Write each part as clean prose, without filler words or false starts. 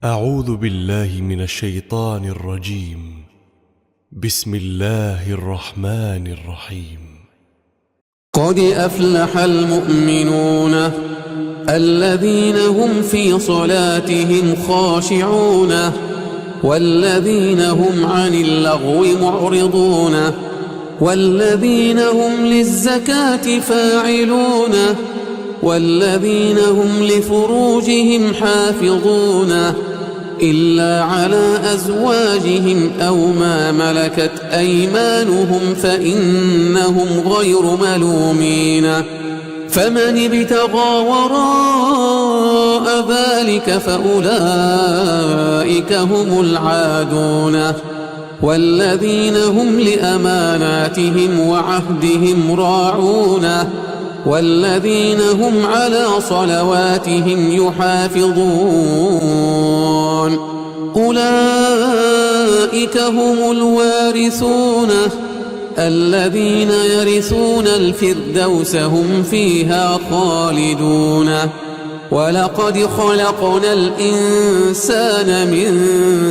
أعوذ بالله من الشيطان الرجيم. بسم الله الرحمن الرحيم. قد أفلح المؤمنون الذين هم في صلاتهم خاشعون والذين هم عن اللغو معرضون والذين هم للزكاة فاعلون والذين هم لفروجهم حافظون إلا على أزواجهم أو ما ملكت أيمانهم فإنهم غير ملومين فمن ابتغى وراء ذلك فأولئك هم العادون والذين هم لأماناتهم وعهدهم راعون والذين هم على صلواتهم يحافظون أولئك هم الوارثون الذين يرثون الفردوس هم فيها خالدون ولقد خلقنا الإنسان من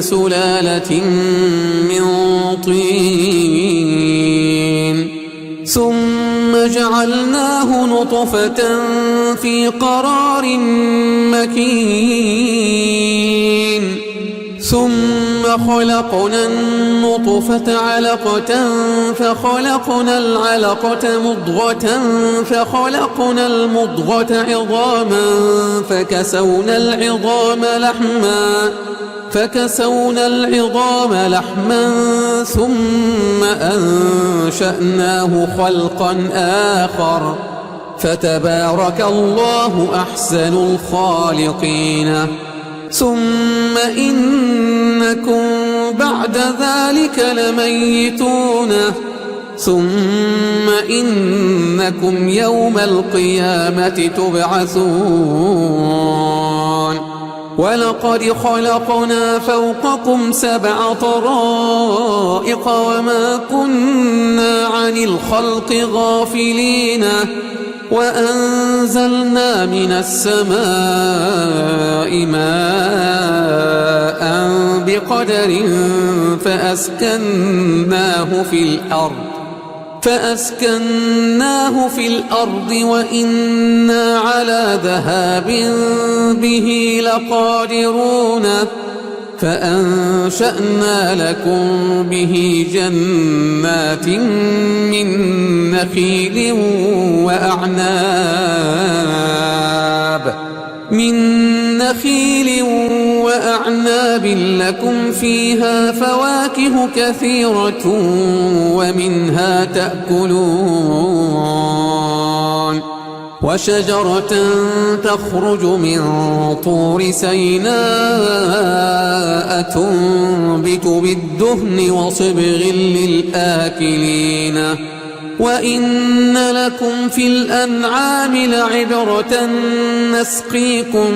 سلالة من طين ثم جعلناه نطفة في قرار مكين ثم خلقنا النطفة علقة فخلقنا العلقة مضغة فخلقنا المضغة عظاما فكسونا العظام لحما ثم أنشأناه خلقا آخر فتبارك الله أحسن الخالقين ثم إنكم بعد ذلك لميتون ثم إنكم يوم القيامة تبعثون ولقد خلقنا فوقكم 7 طرائق وما كنا عن الخلق غافلين وأنزلنا من السماء ماء بقدر فأسكناه في الأرض وإنا على ذهاب به لقادرون فأنشأنا لكم به جنات من نخيل وأعناب لكم فيها فواكه كثيرة ومنها تأكلون وشجرة تخرج من طور سيناء تنبت بالدهن وصبغ للآكلين وإن لكم في الأنعام لعبرة نسقيكم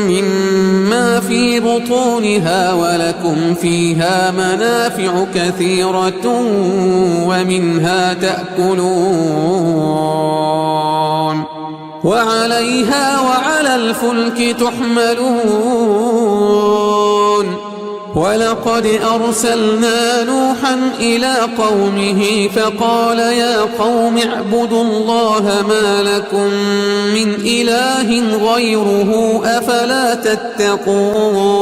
مما في بطونها ولكم فيها منافع كثيرة ومنها تأكلون وعليها وعلى الفلك تحملون ولقد أرسلنا نوحا إلى قومه فقال يا قوم اعبدوا الله ما لكم من إله غيره أفلا تتقون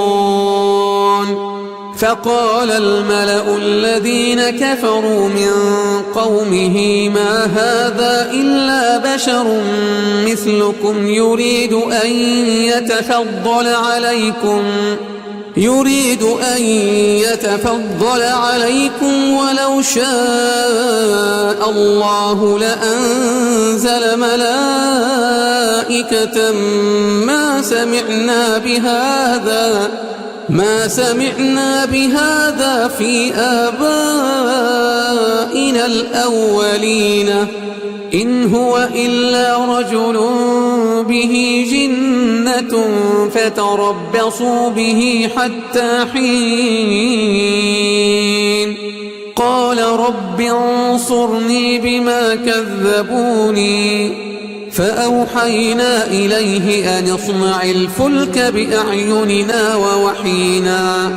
فقال الملأ الذين كفروا من قومه ما هذا إلا بشر مثلكم يريد أن يتفضل عليكم ولو شاء الله لأنزل ملائكة ما سمعنا بهذا في آبائنا الأولين إن هو إلا رجل به جنة فتربصوا به حتى حين قال رب انصرني بما كذبوني فأوحينا إليه أن اصنع الفلك بأعيننا ووحينا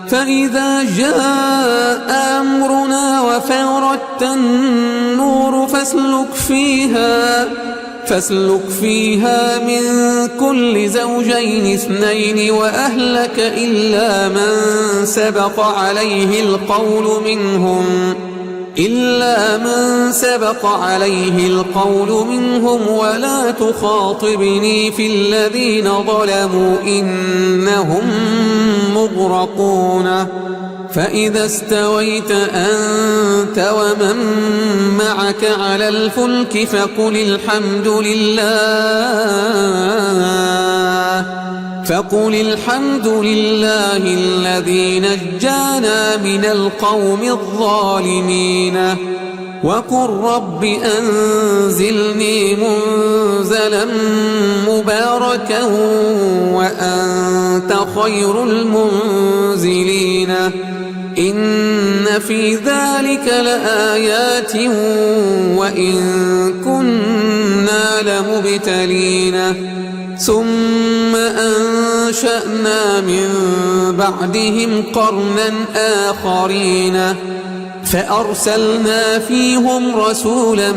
فإذا جاء أمرنا وفارت النور فاسلك فيها من كل زوجين اثنين وأهلك إلا من سبق عليه القول منهم ولا تخاطبني في الذين ظلموا إنهم مغرقون فإذا استويت أنت ومن معك على الفلك فقل الحمد لله الذي نجانا من القوم الظالمين وقل رب أنزلني منزلا مباركا وأنت خير المنزلين إن في ذلك لآيات وإن كنا لمبتلين ثم أنشأنا من بعدهم قرنا آخرين فأرسلنا فيهم رسولا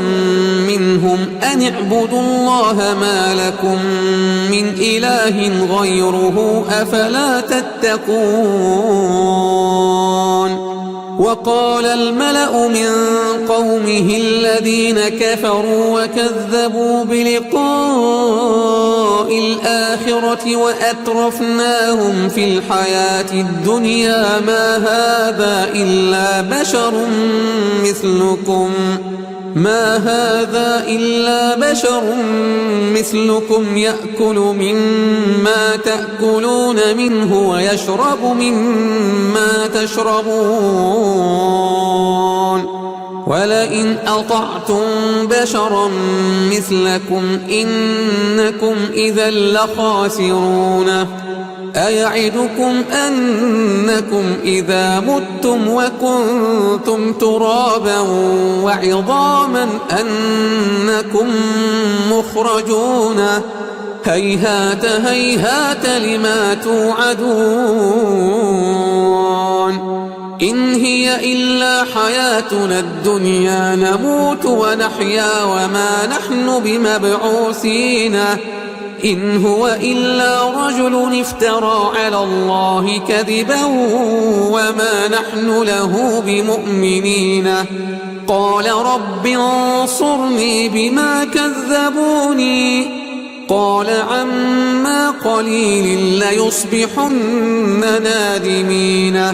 منهم أن اعبدوا الله ما لكم من إله غيره أفلا تتقون وقال الملأ من قومه الذين كفروا وكذبوا بلقاء الآخرة وأترفناهم في الحياة الدنيا ما هذا إلا بشر مثلكم يأكل مما تأكلون منه ويشرب مما تشربون ولئن أطعتم بشرا مثلكم إنكم إذا لخاسرون أيعدكم أنكم إذا متم وكنتم ترابا وعظاما أنكم مخرجون هيهات هيهات لما توعدون إن هي إلا حياتنا الدنيا نموت ونحيا وما نحن بمبعوثين إن هو إلا رجل افترى على الله كذبا وما نحن له بمؤمنين قال رب انصرني بما كذبوني قال عما قليل ليصبحن نادمين